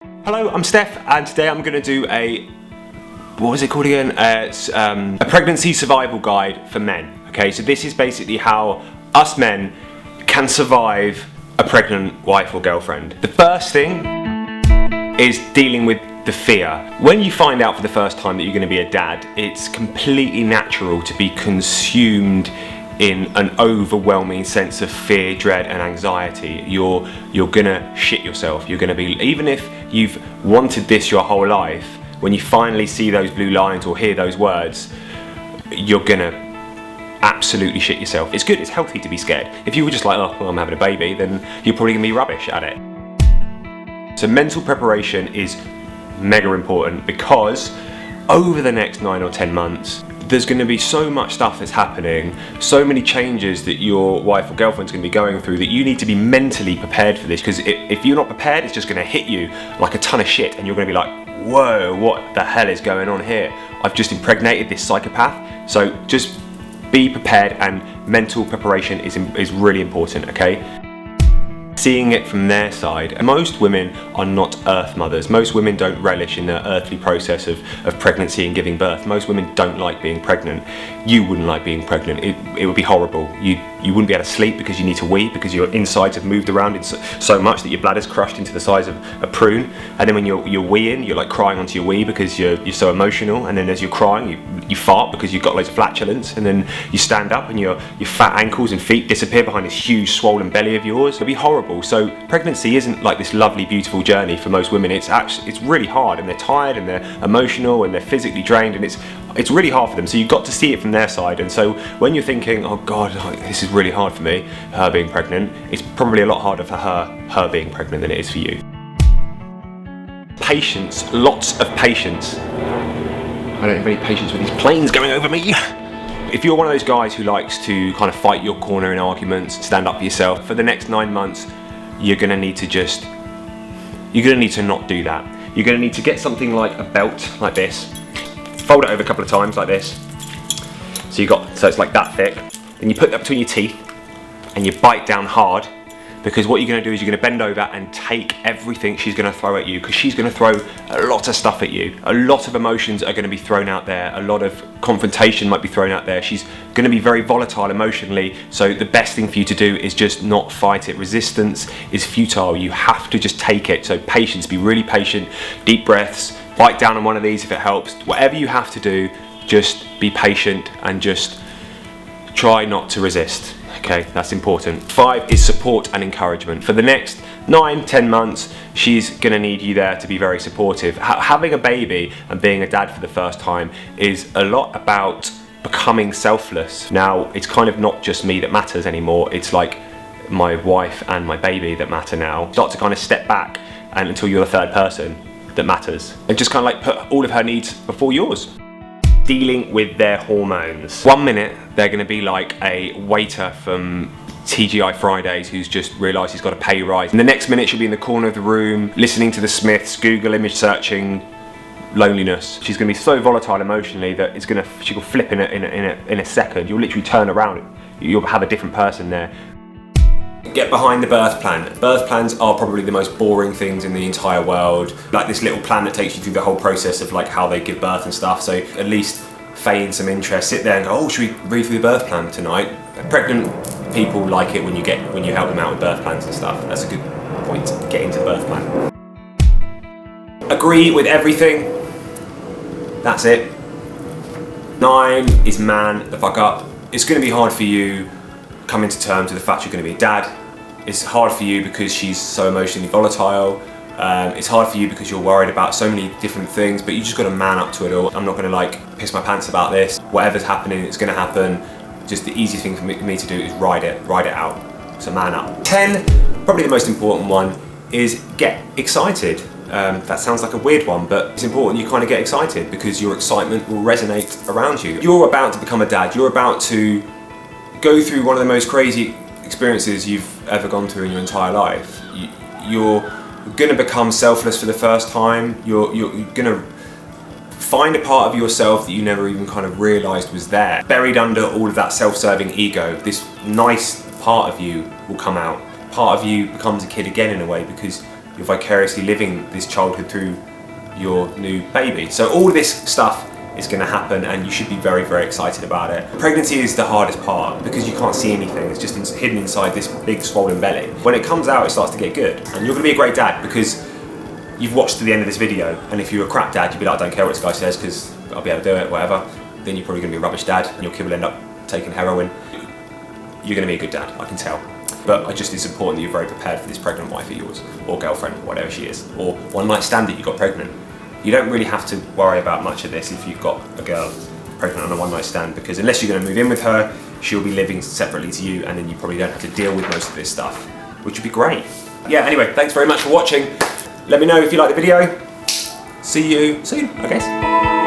Hello, I'm Stef, and today I'm going to do what was it called again? A pregnancy survival guide for men. Okay, so this is basically how us men can survive a pregnant wife or girlfriend. The first thing is dealing with the fear. When you find out for the first time that you're going to be a dad, it's completely natural to be consumed in an overwhelming sense of fear, dread and anxiety. You're gonna shit yourself. You're gonna be, even if you've wanted this your whole life, when you finally see those blue lines or hear those words, you're gonna absolutely shit yourself. It's good, it's healthy to be scared. If you were just like, oh, well, I'm having a baby, then you're probably gonna be rubbish at it. So mental preparation is mega important, because over the next 9 or 10 months, there's going to be so much stuff that's happening, so many changes that your wife or girlfriend's going to be going through, that you need to be mentally prepared for this, because if you're not prepared, it's just going to hit you like a ton of shit, and you're going to be like, whoa, what the hell is going on here? I've just impregnated this psychopath. So just be prepared, and mental preparation is really important, okay? Seeing it from their side. Most women are not earth mothers. Most women don't relish in the earthly process of pregnancy and giving birth. Most women don't like being pregnant. You wouldn't like being pregnant. It would be horrible. You wouldn't be able to sleep because you need to wee, because your insides have moved around in so much that your bladder's crushed into the size of a prune. And then when you're weeing, you're like crying onto your wee because you're so emotional. And then as you're crying, you fart because you've got loads of flatulence. And then you stand up and your fat ankles and feet disappear behind this huge swollen belly of yours. It'd be horrible. So pregnancy isn't like this lovely, beautiful journey for most women. It's really hard, and they're tired, and they're emotional, and they're physically drained, and it's really hard for them. So you've got to see it from their side. And so when you're thinking, oh God, this is really hard for me, her being pregnant, it's probably a lot harder for her being pregnant than it is for you. Patience, lots of patience. I don't have any patience with these planes going over me. If you're one of those guys who likes to kind of fight your corner in arguments, stand up for yourself, for the next 9 months, you're gonna need to not do that. You're gonna need to get something like a belt like this, fold it over a couple of times like this. So it's like that thick. Then you put that between your teeth and you bite down hard, because what you're gonna do is you're gonna bend over and take everything she's gonna throw at you, because she's gonna throw a lot of stuff at you. A lot of emotions are gonna be thrown out there. A lot of confrontation might be thrown out there. She's gonna be very volatile emotionally. So the best thing for you to do is just not fight it. Resistance is futile. You have to just take it. So patience, be really patient, deep breaths, bite down on one of these if it helps. Whatever you have to do, just be patient and just try not to resist. Okay, that's important. 5 is support and encouragement. For the next 9-10 months, she's gonna need you there to be very supportive. Having a baby and being a dad for the first time is a lot about becoming selfless. Now, it's kind of not just me that matters anymore. It's like my wife and my baby that matter now. Start to kind of step back and until you're the third person that matters, and just kind of like put all of her needs before yours. Dealing with their hormones. 1 minute they're going to be like a waiter from TGI Fridays who's just realised he's got a pay rise, and the next minute she'll be in the corner of the room listening to the Smiths, Google image searching loneliness. She's going to be so volatile emotionally that she will flip in a second. You'll literally turn around, you'll have a different person there. Get behind the birth plan. Birth plans are probably the most boring things in the entire world. Like this little plan that takes you through the whole process of like how they give birth and stuff. So at least feign some interest, sit there and go, oh, should we read through the birth plan tonight? Pregnant people like it when you help them out with birth plans and stuff. That's a good point to get into the birth plan. Agree with everything. That's it. 9 is man the fuck up. It's going to be hard for you coming to terms with the fact you're going to be a dad. It's hard for you because she's so emotionally volatile. It's hard for you because you're worried about so many different things, but you just got to man up to it all. I'm not going to like piss my pants about this. Whatever's happening, it's going to happen. Just the easiest thing for me to do is ride it out. So man up. 10, probably the most important one, is get excited. That sounds like a weird one, but it's important you kind of get excited, because your excitement will resonate around you. You're about to become a dad. You're about to go through one of the most crazy experiences you've ever gone through in your entire life. You're going to become selfless for the first time. You're going to find a part of yourself that you never even kind of realised was there. Buried under all of that self-serving ego, this nice part of you will come out. Part of you becomes a kid again in a way, because you're vicariously living this childhood through your new baby. So all of this stuff is going to happen, and you should be very, very excited about it. Pregnancy is the hardest part because you can't see anything. It's just hidden inside this big swollen belly. When it comes out, it starts to get good, and you're going to be a great dad because you've watched to the end of this video. And if you're a crap dad, you'd be like, I don't care what this guy says because I'll be able to do it, whatever. Then you're probably going to be a rubbish dad, and your kid will end up taking heroin. You're going to be a good dad, I can tell. But it's important that you're very prepared for this pregnant wife of yours, or girlfriend, whatever she is, or one night stand that you got pregnant. You don't really have to worry about much of this if you've got a girl pregnant on a one night stand, because unless you're going to move in with her, she'll be living separately to you, and then you probably don't have to deal with most of this stuff, which would be great. Yeah, anyway, thanks very much for watching. Let me know if you like the video. See you soon, I guess.